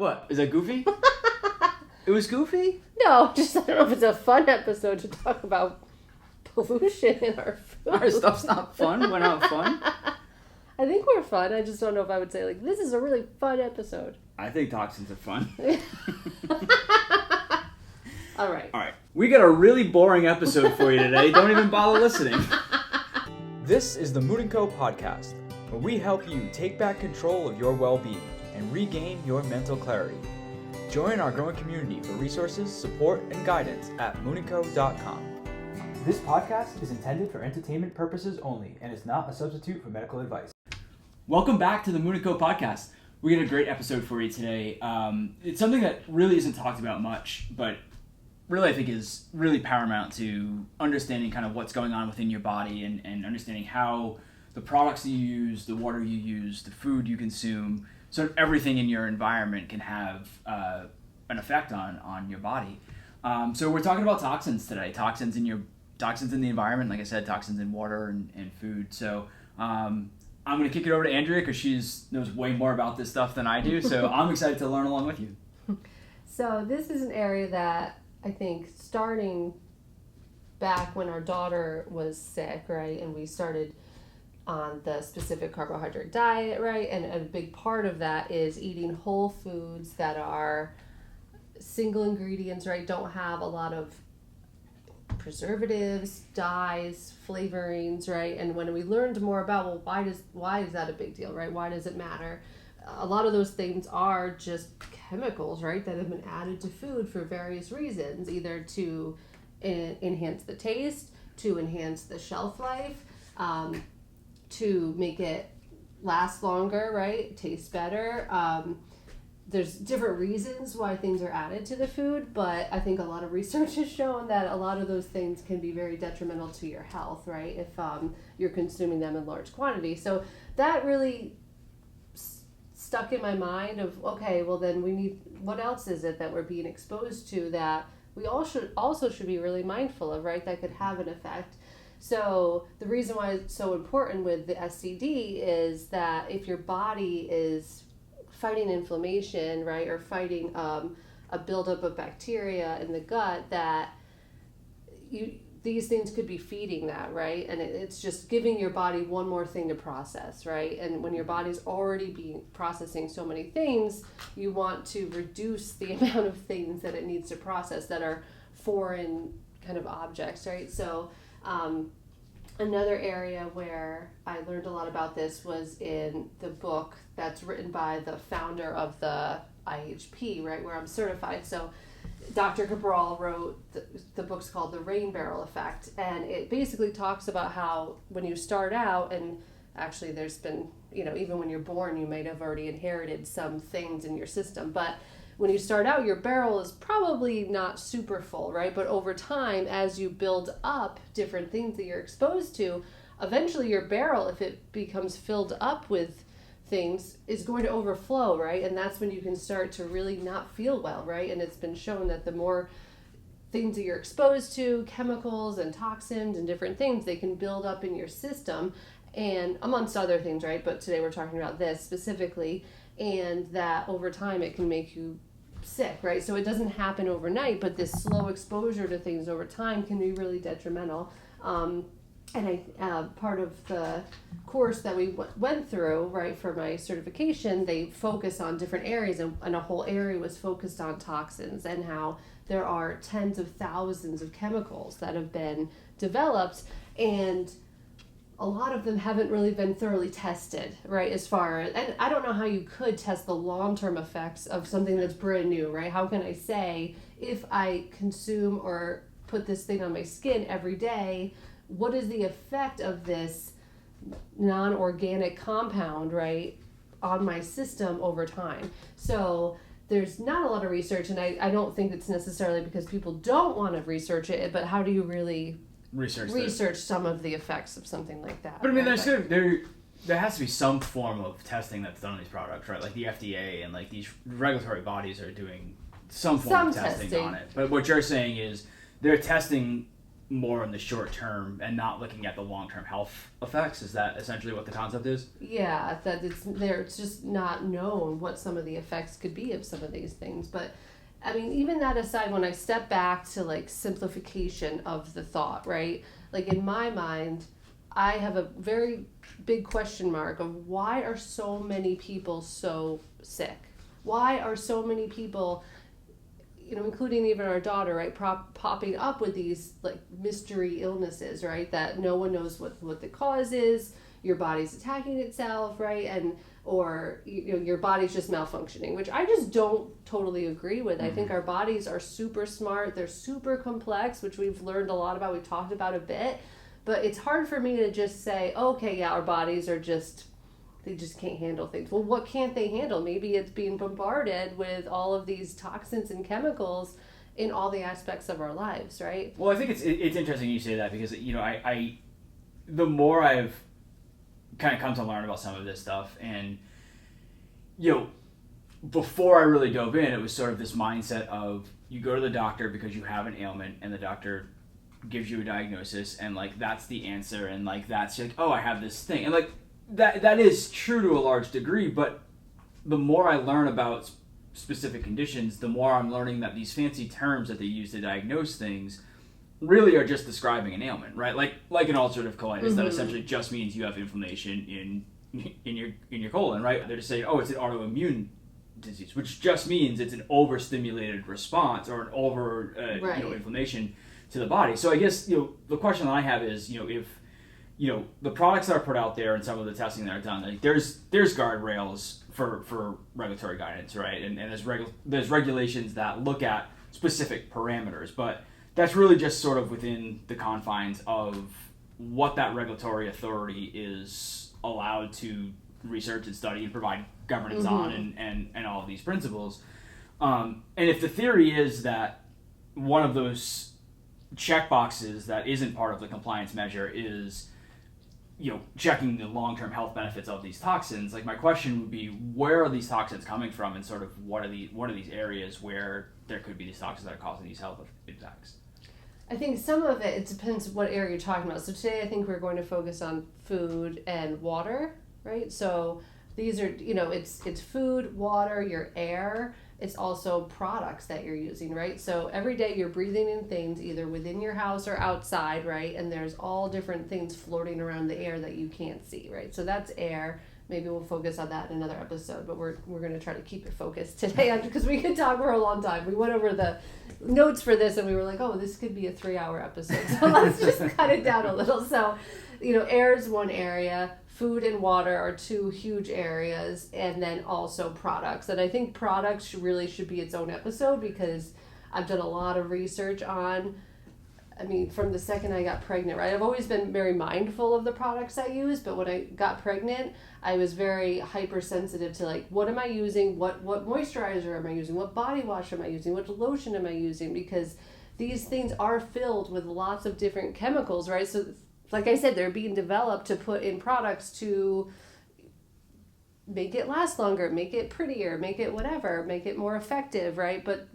What? Is that goofy? It was goofy? No, just I don't know if it's a fun episode to talk about pollution in our food. Our stuff's not fun? We're not fun? I think we're fun. I just don't know if I would say, like, this is a really fun episode. I think toxins are fun. All right. All right. We got a really boring episode for you today. Don't even bother listening. This is the moonnco podcast, where we help you take back control of your well-being and regain your mental clarity. Join our growing community for resources, support, and guidance at moonnco.com. This podcast is intended for entertainment purposes only and is not a substitute for medical advice. Welcome back to the moonnco podcast. We got a great episode for you today. It's something that really isn't talked about much, but really I think is really paramount to understanding kind of what's going on within your body and understanding how the products you use, the water you use, the food you consume, sort of everything in your environment can have an effect on your body. So we're talking about toxins today. Toxins in the environment, like I said, toxins in water and food. So I'm going to kick it over to Andrea because she knows way more about this stuff than I do. So I'm excited to learn along with you. So this is an area that I think starting back when our daughter was sick, right, and we started on the specific carbohydrate diet, right, and a big part of that is eating whole foods that are single ingredients, right, don't have a lot of preservatives, dyes, flavorings, right, and when we learned more about, well, why is that a big deal, right, why does it matter? A lot of those things are just chemicals, right, that have been added to food for various reasons, either to enhance the taste, to enhance the shelf life, to make it last longer, right, taste better. There's different reasons why things are added to the food, but I think a lot of research has shown that a lot of those things can be very detrimental to your health, right, if you're consuming them in large quantities. So that really stuck in my mind of, okay, well then what else is it that we're being exposed to that we all should be really mindful of, right, that could have an effect. So the reason why it's so important with the SCD is that if your body is fighting inflammation, right, or fighting a buildup of bacteria in the gut, that these things could be feeding that, right? And it's just giving your body one more thing to process, right? And when your body's already processing so many things, you want to reduce the amount of things that it needs to process that are foreign kind of objects, right? So another area where I learned a lot about this was in the book that's written by the founder of the IHP, right, where I'm certified. So Dr. Cabral wrote, the book's called The Rain Barrel Effect, and it basically talks about how when you start out, and actually there's been, even when you're born, you might have already inherited some things in your system, but when you start out, your barrel is probably not super full, right? But over time, as you build up different things that you're exposed to, eventually your barrel, if it becomes filled up with things, is going to overflow, right? And that's when you can start to really not feel well, right? And it's been shown that the more things that you're exposed to, chemicals and toxins and different things, they can build up in your system, and amongst other things, right? But today we're talking about this specifically, and that over time it can make you sick, right? So it doesn't happen overnight, but this slow exposure to things over time can be really detrimental. And part of the course that we went through, right, for my certification, they focus on different areas, and a whole area was focused on toxins and how there are tens of thousands of chemicals that have been developed, and a lot of them haven't really been thoroughly tested, right, and I don't know how you could test the long-term effects of something that's brand new, right? How can I say, if I consume or put this thing on my skin every day, what is the effect of this non-organic compound, right, on my system over time? So there's not a lot of research, and I don't think it's necessarily because people don't want to research it, but how do you really research some of the effects of something like that? But I mean, there has to be some form of testing that's done on these products, right? Like the FDA and like these regulatory bodies are doing some form of testing on it. But what you're saying is they're testing more in the short term and not looking at the long-term health effects. Is that essentially what the concept is? Yeah, that it's just not known what some of the effects could be of some of these things. But I mean, even that aside, when I step back to like simplification of the thought, right? Like in my mind, I have a very big question mark of why are so many people so sick? Why are so many people, including even our daughter, right, popping up with these like mystery illnesses, right, that no one knows what the cause is, your body's attacking itself, right, or your body's just malfunctioning, which I just don't totally agree with. I think our bodies are super smart, they're super complex, which we've learned a lot about, we've talked about a bit, but it's hard for me to just say, okay, yeah, our bodies are they just can't handle things. Well, what can't they handle? Maybe it's being bombarded with all of these toxins and chemicals in all the aspects of our lives, right? Well, I think it's interesting you say that because, I the more I've kind of come to learn about some of this stuff and, before I really dove in, it was sort of this mindset of you go to the doctor because you have an ailment and the doctor gives you a diagnosis and like that's the answer and like that's like, oh, I have this thing. And like that is true to a large degree, but the more I learn about specific conditions, the more I'm learning that these fancy terms that they use to diagnose things really are just describing an ailment, right? Like an ulcerative colitis that essentially just means you have inflammation in your colon, right? They're just saying, oh, it's an autoimmune disease, which just means it's an overstimulated response or an over inflammation to the body. So I guess the question that I have is if the products that are put out there and some of the testing that are done, like there's guardrails for regulatory guidance, right? And there's regulations that look at specific parameters, but that's really just sort of within the confines of what that regulatory authority is allowed to research and study and provide governance on and all of these principles. And if the theory is that one of those check boxes that isn't part of the compliance measure is checking the long-term health benefits of these toxins, like my question would be, where are these toxins coming from and sort of what are these areas where there could be these toxins that are causing these health impacts? I think some of it depends what area you're talking about. So today I think we're going to focus on food and water, right? So these are, it's food, water, your air. It's also products that you're using, right? So every day you're breathing in things either within your house or outside, right? And there's all different things floating around the air that you can't see, right? So that's air. Maybe we'll focus on that in another episode, but we're going to try to keep it focused today because we could talk for a long time. We went over the notes for this and we were like, oh, this could be a 3-hour episode. So let's just cut it down a little. So, air is one area. Food and water are two huge areas, and then also products. And I think products really should be its own episode because I've done a lot of research on, from the second I got pregnant, right? I've always been very mindful of the products I use, but when I got pregnant, I was very hypersensitive to like, what am I using? What moisturizer am I using? What body wash am I using? What lotion am I using? Because these things are filled with lots of different chemicals, right? So like I said, they're being developed to put in products to make it last longer, make it prettier, make it whatever, make it more effective, right? But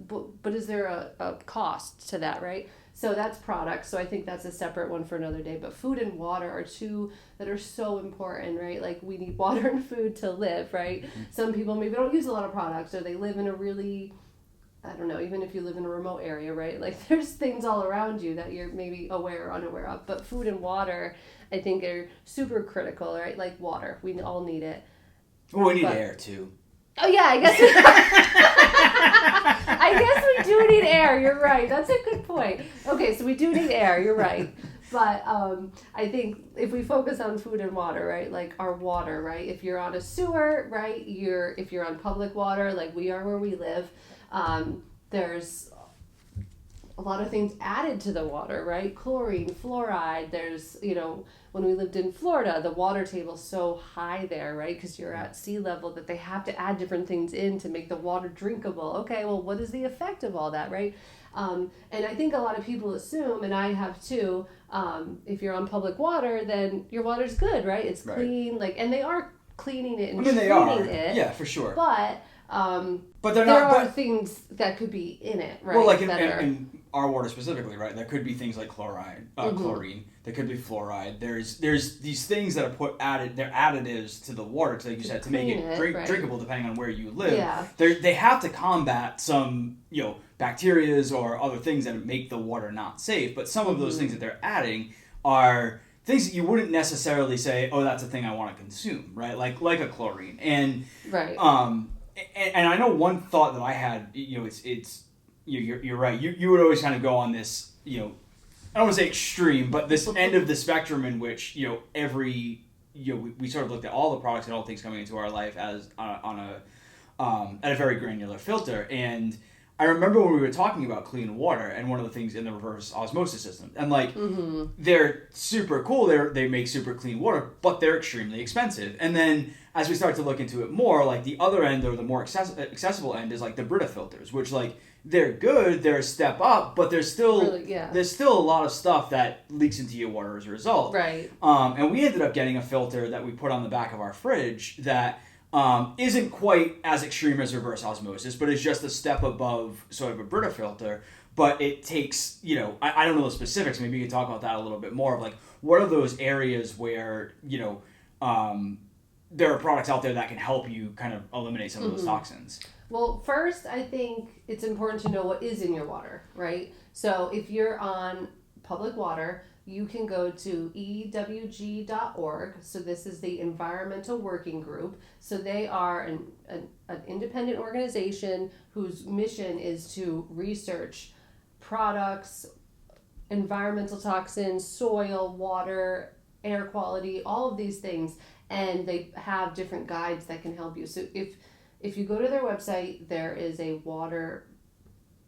is there a cost to that, right? So that's products. So I think that's a separate one for another day. But food and water are two that are so important, right? Like we need water and food to live, right? Some people maybe don't use a lot of products or they live in a really, I don't know, even if you live in a remote area, right? Like there's things all around you that you're maybe aware or unaware of. But food and water, I think, are super critical, right? Like water, we all need it. Well, we need air too. Oh yeah, I guess we do need air. You're right. That's a good point. Okay, so we do need air. You're right. But I think if we focus on food and water, right, like our water, right, if you're on a sewer, right, if you're on public water, like we are where we live, there's a lot of things added to the water, right? Chlorine, fluoride. There's, when we lived in Florida, the water table's so high there, right? Because you're at sea level that they have to add different things in to make the water drinkable. Okay, well, what is the effect of all that, right? And I think a lot of people assume, and I have too, if you're on public water, then your water's good, right? It's clean, and they are cleaning it and treating it. Yeah, for sure. But there are things that could be in it, right? Well, and our water specifically, right? There could be things like chlorine. There could be fluoride. There's these things that are they're additives to the water, like you said, to make it drinkable depending on where you live. Yeah. They have to combat some, bacterias or other things that make the water not safe. But some of those things that they're adding are things that you wouldn't necessarily say, oh, that's a thing I want to consume, right? Like a chlorine. And right. And I know one thought that I had, it's you're right. You would always kind of go on this, I don't want to say extreme, but this end of the spectrum in which, we sort of looked at all the products and all things coming into our life as at a very granular filter. And I remember when we were talking about clean water and one of the things in the reverse osmosis system, and they're super cool. They make super clean water, but they're extremely expensive. And then as we start to look into it more, like the other end or the more accessible end is like the Brita filters, which like they're good, they're a step up, but there's still a lot of stuff that leaks into your water as a result. Right. And we ended up getting a filter that we put on the back of our fridge that isn't quite as extreme as reverse osmosis, but is just a step above sort of a Brita filter. But it takes, I don't know the specifics. Maybe you can talk about that a little bit more of like, what are those areas where, there are products out there that can help you kind of eliminate some of those toxins? Well, first, I think it's important to know what is in your water, right? So if you're on public water, you can go to ewg.org. So this is the Environmental Working Group. So they are an independent organization whose mission is to research products, environmental toxins, soil, water, air quality, all of these things. And they have different guides that can help you. So if you go to their website, there is a water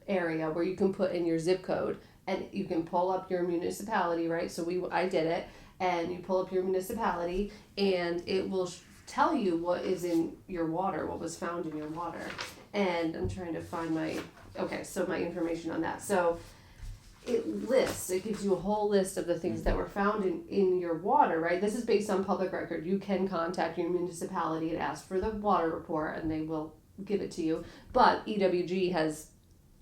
area where you can put in your zip code and you can pull up your municipality, right? So I did it, and you pull up your municipality and it will tell you what is in your water, what was found in your water. And I'm trying to find my information on that. So it gives you a whole list of the things that were found in your water, right? This is based on public record. You can contact your municipality and ask for the water report and they will give it to you. But EWG has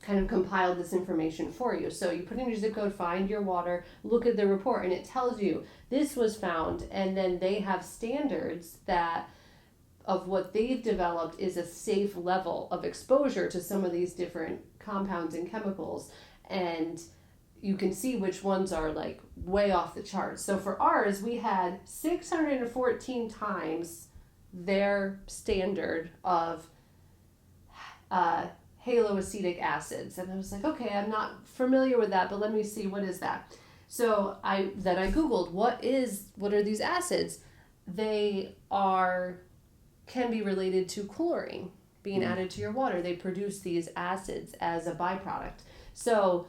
kind of compiled this information for you. So you put in your zip code, find your water, look at the report, and it tells you this was found, and then they have standards that of what they've developed is a safe level of exposure to some of these different compounds and chemicals. And you can see which ones are like way off the charts. So for ours, we had 614 times their standard of haloacetic acids. And I was like, okay, I'm not familiar with that, but let me see, what is that? So I Googled, what are these acids? They can be related to chlorine being added to your water. They produce these acids as a byproduct. So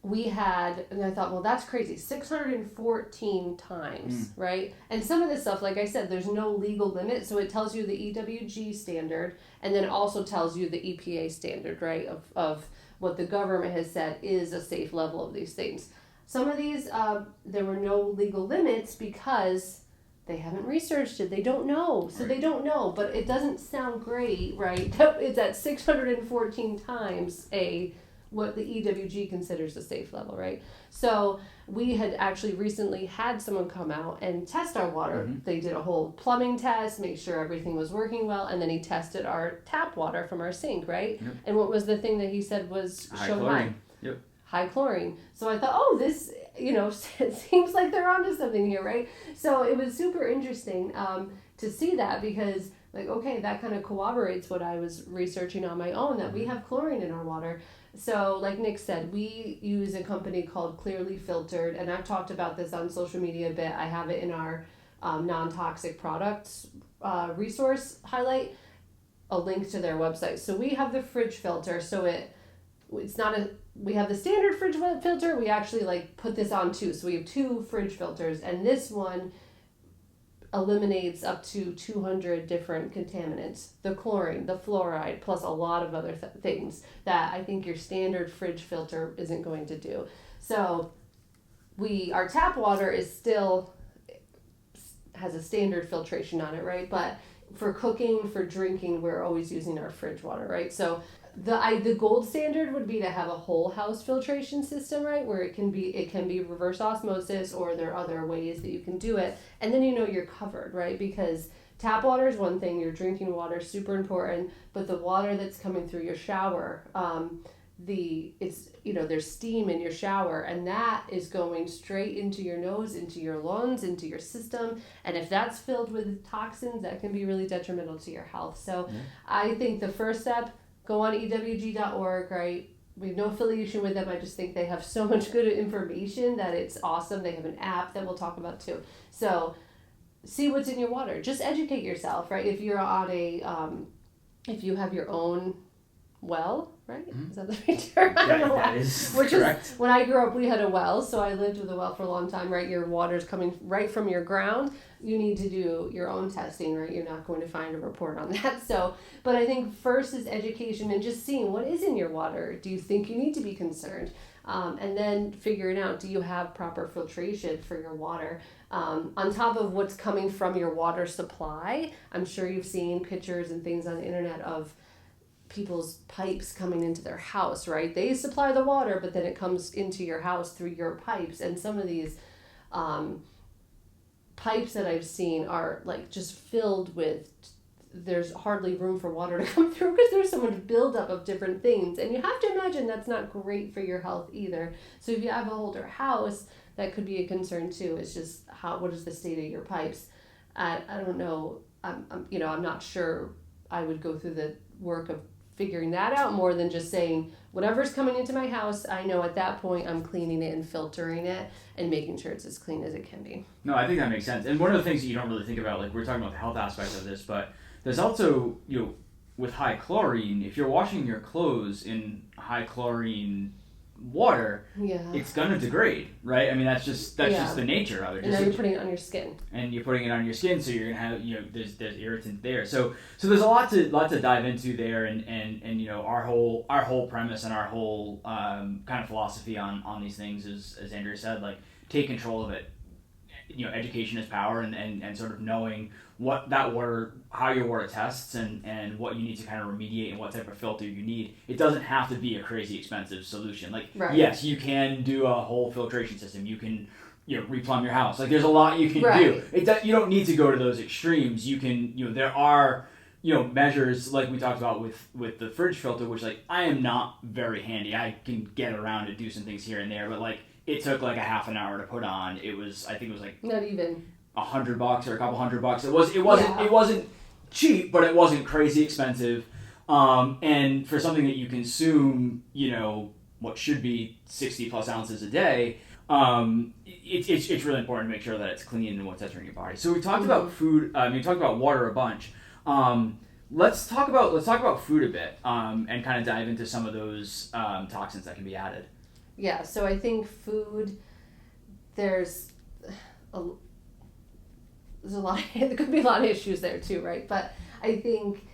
and I thought, well, that's crazy. 614 times, right? And some of this stuff, like I said, there's no legal limit. So it tells you the EWG standard, and then it also tells you the EPA standard, right? Of what the government has said is a safe level of these things. Some of these, there were no legal limits because they haven't researched it. They don't know. So they don't know, but it doesn't sound great, right? It's at 614 times what the EWG considers a safe level, right? So we had actually recently had someone come out and test our water. They did a whole plumbing test, make sure everything was working well, and then he tested our tap water from our sink, right? Yep. And what was the thing that he said was high chlorine? Yep. High chlorine. So I thought, this, it seems like they're onto something here, right? So it was super interesting to see that because, like, okay, that kind of corroborates what I was researching on my own, that we have chlorine in our water. So like Nick said, we use a company called Clearly Filtered, and I've talked about this on social media a bit. I have it in our non-toxic products resource highlight, a link to their website. So we have the fridge filter, so it's not we have the standard fridge filter. We actually put this on too. So we have 2 fridge filters, and this one eliminates up to 200 different contaminants, the chlorine, the fluoride, plus a lot of other things that I think your standard fridge filter isn't going to do. So our tap water has a standard filtration on it, right? But for cooking, for drinking, we're always using our fridge water, right? So The gold standard would be to have a whole house filtration system, right? Where it can be reverse osmosis, or there are other ways that you can do it, and then you're covered, right? Because tap water is one thing, your drinking water is super important, but the water that's coming through your shower, there's steam in your shower, and that is going straight into your nose, into your lungs, into your system, and if that's filled with toxins, that can be really detrimental to your health. So I think the first step, go on ewg.org, right? We have no affiliation with them. I just think they have so much good information that it's awesome. They have an app that we'll talk about too. So see what's in your water. Just educate yourself, right? If you're on if you have your own well, right? Mm-hmm. Is that the right term? I don't know why. That is Which correct. Is, when I grew up, we had a well, so I lived with a well for a long time, right? Your water's coming right from your ground. You need to do your own testing, right? You're not going to find a report on that. So, but I think first is education and just seeing what is in your water. Do you think you need to be concerned? And then figuring out, do you have proper filtration for your water? On top of what's coming from your water supply, I'm sure you've seen pictures and things on the internet of people's pipes coming into their house, right? They supply the water, but then it comes into your house through your pipes. And some of these pipes that I've seen are like just filled with, there's hardly room for water to come through because there's so much buildup of different things. And you have to imagine that's not great for your health either. So if you have an older house, that could be a concern too. It's just what is the state of your pipes? I don't know. I'm not sure I would go through the work of figuring that out more than just saying whatever's coming into my house, I know at that point I'm cleaning it and filtering it and making sure it's as clean as it can be. No, I think that makes sense. And one of the things that you don't really think about, like we're talking about the health aspect of this, but there's also, with high chlorine, if you're washing your clothes in high chlorine water, it's gonna degrade, right? I mean, that's just the nature of it. And now you're putting it on your skin. And you're putting it on your skin, so you're gonna have there's irritant there. So there's a lot to dive into there, and our whole premise and our whole kind of philosophy on these things is, as Andrea said, like take control of it. Education is power, and sort of knowing what that water, how your water tests, and what you need to kind of remediate and what type of filter you need. It doesn't have to be a crazy expensive solution. Like, yes, you can do a whole filtration system. You can, replumb your house. Like, there's a lot you can do. You don't need to go to those extremes. You can, there are, measures like we talked about with the fridge filter, which like I am not very handy. I can get around to do some things here and there, but like it took like a half an hour to put on. I think it was like not even $100 or a couple $100. It wasn't cheap, but it wasn't crazy expensive. And for something that you consume, what should be 60 plus ounces a day, it's really important to make sure that it's clean and what's entering your body. So we talked about food. We talked about water a bunch. Let's talk about food a bit, and kind of dive into some of those toxins that can be added. Yeah. So I think food, there's a lot. There could be a lot of issues there too, right? But I think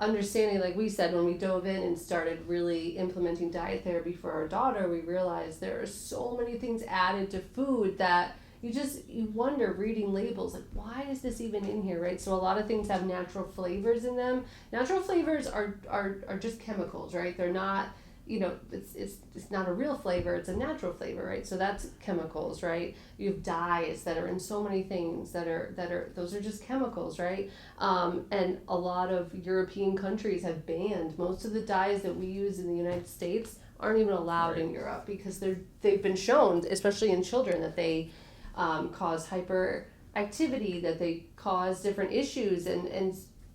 understanding, like we said, when we dove in and started really implementing diet therapy for our daughter, we realized there are so many things added to food that you wonder reading labels, like, why is this even in here, right? So a lot of things have natural flavors in them. Natural flavors are just chemicals, right? They're not, it's not a real flavor, it's a natural flavor, right? So that's chemicals, right? You have dyes that are in so many things that are those are just chemicals, right? And a lot of European countries have banned most of the dyes that we use in the United States aren't even allowed in Europe because they've been shown, especially in children, that they cause hyperactivity, that they cause different issues,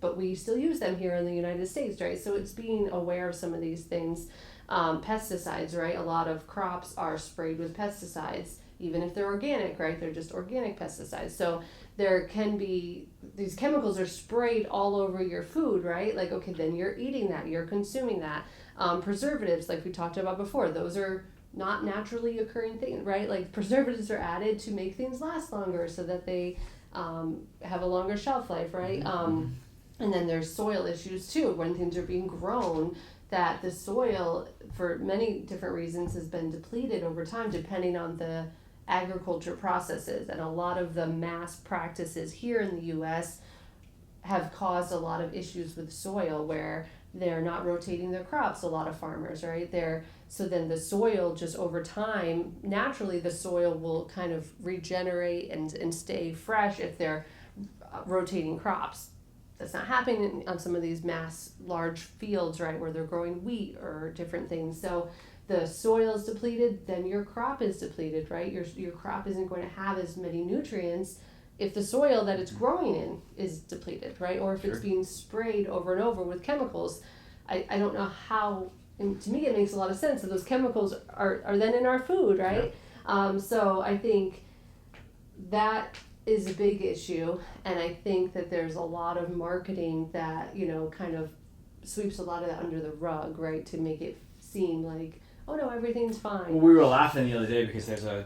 but we still use them here in the United States, right? So it's being aware of some of these things. Pesticides, right? A lot of crops are sprayed with pesticides, even if they're organic, right? They're just organic pesticides. So there can be, these chemicals are sprayed all over your food, right? Like, okay, then you're eating that, you're consuming that. Preservatives, like we talked about before, those are not naturally occurring things, right? Like ppreservatives are added to make things last longer so that they have a longer shelf life, right? And then there's soil issues too, when things are being grown, that the soil, for many different reasons, has been depleted over time depending on the agriculture processes. And a lot of the mass practices here in the U.S. have caused a lot of issues with soil where they're not rotating their crops, a lot of farmers, right? So then the soil, just over time, naturally the soil will kind of regenerate and stay fresh if they're rotating crops. That's not happening on some of these large fields, right, where they're growing wheat or different things. So the soil is depleted, then your crop is depleted, right? Your crop isn't going to have as many nutrients if the soil that it's growing in is depleted, right? Or if it's being sprayed over and over with chemicals. I don't know how, and to me it makes a lot of sense that those chemicals are then in our food, right? Yeah. So I think that is a big issue, and I think that there's a lot of marketing that, kind of sweeps a lot of that under the rug, right, to make it seem like, oh no, everything's fine. Well, we were laughing the other day because there's a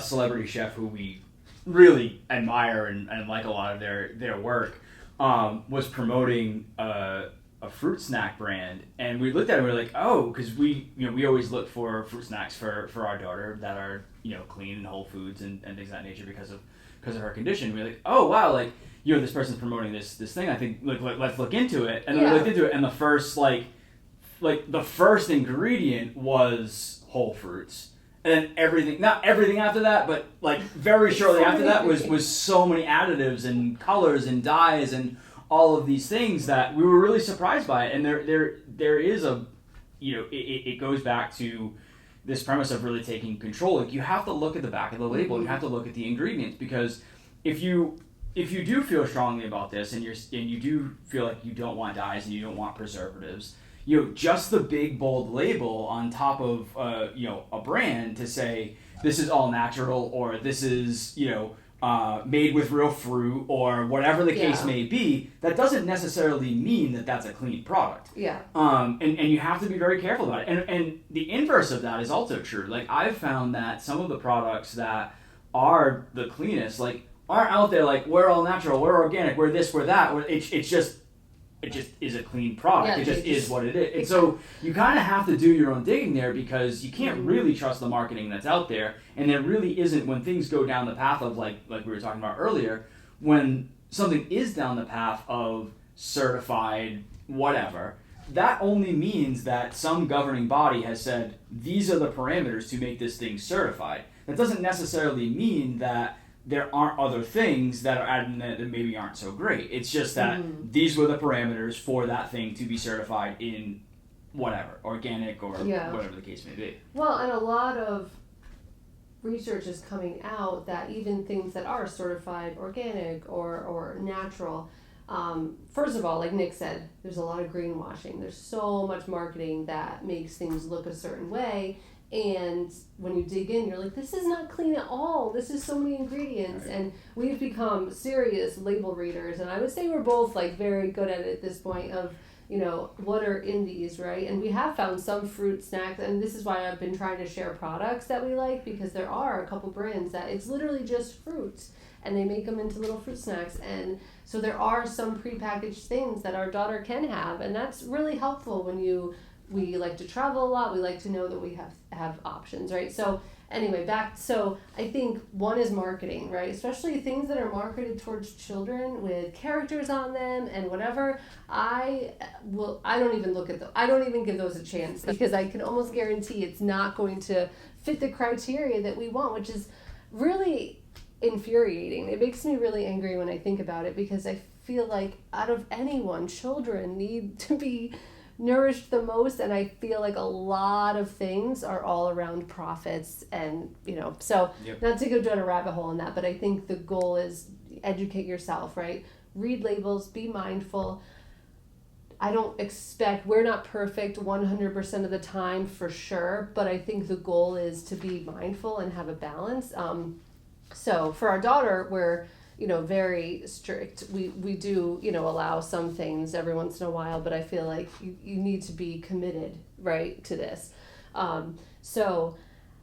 celebrity chef who we really admire and like a lot of their work, was promoting a fruit snack brand, and we looked at it and we were like, oh, because we always look for fruit snacks for our daughter that are clean and whole foods and things of that nature because of her condition. We're like, oh wow, like this person's promoting this thing. I think let's look into it, and then we looked into it, and the first the first ingredient was whole fruits. And then everything, not everything after that, but very shortly after that was so many additives and colors and dyes and all of these things that we were really surprised by it. And there is it goes back to this premise of really taking control. Like, you have to look at the back of the label, and you have to look at the ingredients, because if you do feel strongly about this and you do feel like you don't want dyes and you don't want preservatives, just the big bold label on top of a brand to say this is all natural, or this is made with real fruit, or whatever the case may be, that doesn't necessarily mean that that's a clean product. Yeah. And you have to be very careful about it. And the inverse of that is also true. Like, I've found that some of the products that are the cleanest, aren't out there we're all natural, we're organic, we're this, we're that. It just is a clean product. Yeah, it just is what it is. And so you kind of have to do your own digging there, because you can't really trust the marketing that's out there. And there really isn't, when things go down the path of, like we were talking about earlier, when something is down the path of certified whatever, that only means that some governing body has said, these are the parameters to make this thing certified. That doesn't necessarily mean that there aren't other things that are added in that maybe aren't so great. It's just that these were the parameters for that thing to be certified in whatever, organic or whatever the case may be. Well, and a lot of research is coming out that even things that are certified organic or natural, first of all, like Nick said, there's a lot of greenwashing. There's so much marketing that makes things look a certain way. And when you dig in, you're like, this is not clean at all. This is so many ingredients. Right. And we've become serious label readers. And I would say we're both very good at it at this point of, what are in these, right? And we have found some fruit snacks. And this is why I've been trying to share products that we like, because there are a couple brands that it's literally just fruits. And they make them into little fruit snacks. And so there are some prepackaged things that our daughter can have. And that's really helpful when we like to travel a lot. We like to know that we have options, right? So anyway, so I think one is marketing, right? Especially things that are marketed towards children with characters on them and whatever. I don't even give those a chance, because I can almost guarantee it's not going to fit the criteria that we want, which is really infuriating. It makes me really angry when I think about it, because I feel like out of anyone, children need to be nourished the most, and I feel like a lot of things are all around profits, and so not to go down a rabbit hole on that, but I think the goal is educate yourself, right? Read labels, be mindful. We're not perfect 100% of the time for sure, but I think the goal is to be mindful and have a balance. So for our daughter, we're very strict. We do, allow some things every once in a while, but I feel like you need to be committed, right, to this. So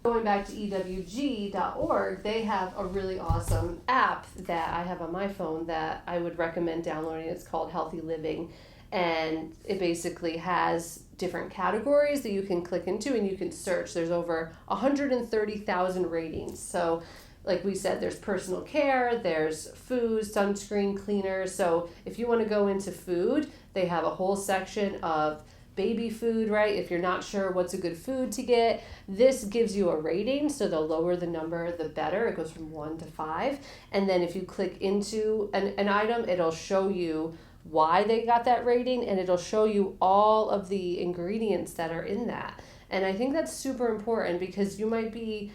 going back to ewg.org, they have a really awesome app that I have on my phone that I would recommend downloading. It's called Healthy Living, and it basically has different categories that you can click into and you can search. There's over 130,000 ratings. So like we said, there's personal care, there's food, sunscreen, cleaners. So if you want to go into food, they have a whole section of baby food, right? If you're not sure what's a good food to get, this gives you a rating. So the lower the number, the better. It goes from 1 to 5. And then if you click into an item, it'll show you why they got that rating, and it'll show you all of the ingredients that are in that. And I think that's super important, because you might be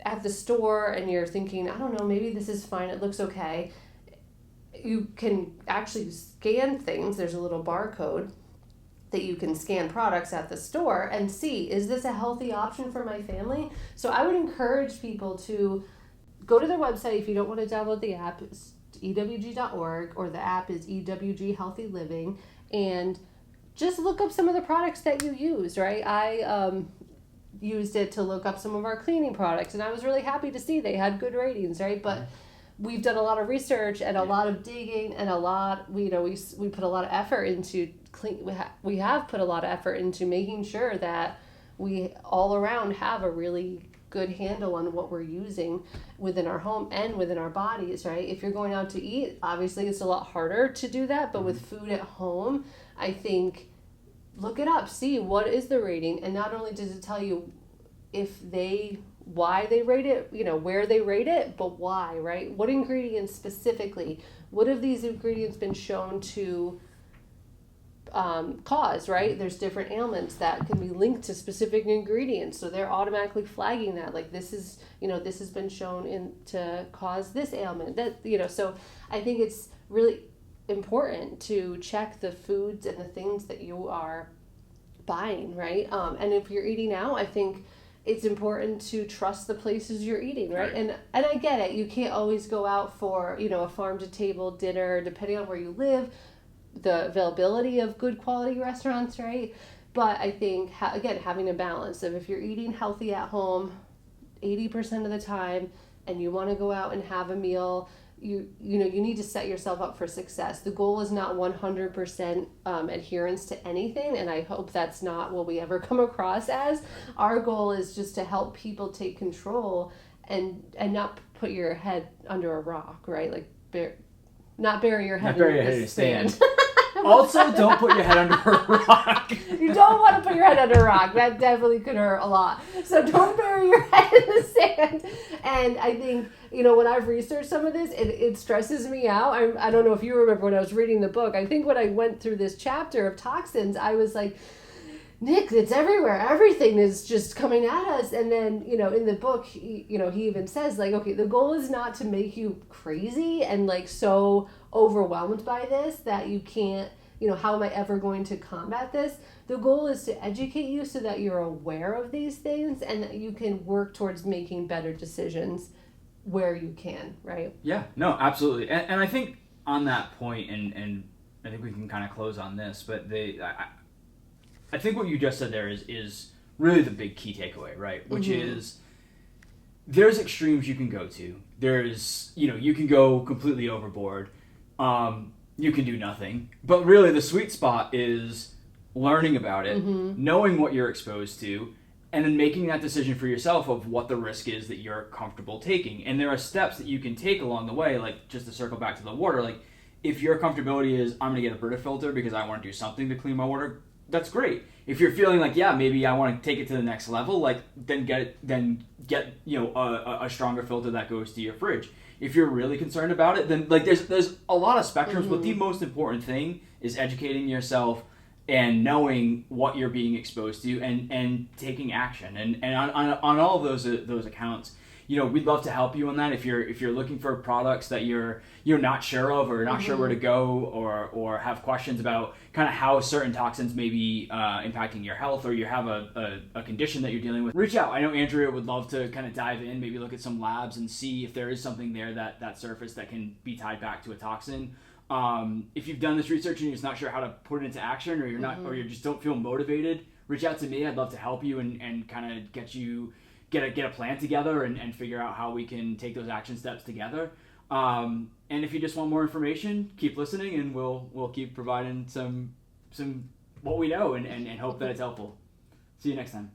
at the store and you're thinking, I don't know, maybe this is fine, it looks okay. You can actually scan things. There's a little barcode that you can scan products at the store and see, is this a healthy option for my family? So I would encourage people to go to their website. If you don't want to download the app, it's ewg.org, or the app is EWG Healthy Living, and just look up some of the products that you use, right? I used it to look up some of our cleaning products, and I was really happy to see they had good ratings, right? But we've done a lot of research and a lot of digging, and we put a lot of effort into we have put a lot of effort into making sure that we all around have a really good handle on what we're using within our home and within our bodies, right? If you're going out to eat, obviously it's a lot harder to do that, but with food at home, I think look it up, see what is the rating, and not only does it tell you why they rate it, where they rate it, but why, right? What ingredients specifically? What have these ingredients been shown to cause, right? There's different ailments that can be linked to specific ingredients, so they're automatically flagging that, like this has been shown to cause this ailment. So I think it's really important to check the foods and the things that you are buying, right? And if you're eating out, I think it's important to trust the places you're eating, right? And I get it. You can't always go out for, a farm to table dinner, depending on where you live, the availability of good quality restaurants, right? But I think, again, having a balance of, if you're eating healthy at home 80% of the time and you want to go out and have a meal, you need to set yourself up for success. The goal is not 100% adherence to anything, and I hope that's not what we ever come across as. Our goal is just to help people take control and not put your head under a rock, right? Like not bury your head in the sand. Also, don't put your head under a rock. You don't want to put your head under a rock. That definitely could hurt a lot. So don't bury your head in the sand. And I think, when I've researched some of this, it stresses me out. I don't know if you remember when I was reading the book. I think when I went through this chapter of toxins, I was like, Nick, it's everywhere. Everything is just coming at us. And then, in the book, he even says, like, okay, the goal is not to make you crazy and, like, so overwhelmed by this that you can't, how am I ever going to combat this? The goal is to educate you so that you're aware of these things and that you can work towards making better decisions where you can, right? Yeah, no, absolutely. And I think on that point, and I think we can kind of close on this, but I think what you just said there is really the big key takeaway, right? Which is there's extremes you can go to. There's, you can go completely overboard. You can do nothing. But really the sweet spot is learning about it, knowing what you're exposed to, and then making that decision for yourself of what the risk is that you're comfortable taking. And there are steps that you can take along the way, like just to circle back to the water, like if your comfortability is, I'm going to get a Brita filter because I want to do something to clean my water, that's great. If you're feeling like, yeah, maybe I want to take it to the next level, like then get a stronger filter that goes to your fridge. If you're really concerned about it, then like there's a lot of spectrums, but the most important thing is educating yourself and knowing what you're being exposed to and taking action. And on all of those accounts, we'd love to help you on that. If you're looking for products that you're not sure of or not sure where to go or have questions about kind of how certain toxins may be impacting your health, or you have a condition that you're dealing with, reach out. I know Andrea would love to kind of dive in, maybe look at some labs and see if there is something there that surface that can be tied back to a toxin. If you've done this research and you're just not sure how to put it into action, or you're not, or you just don't feel motivated, reach out to me. I'd love to help you and kind of get a plan together and figure out how we can take those action steps together. And if you just want more information, keep listening, and we'll keep providing some what we know and hope that it's helpful. See you next time.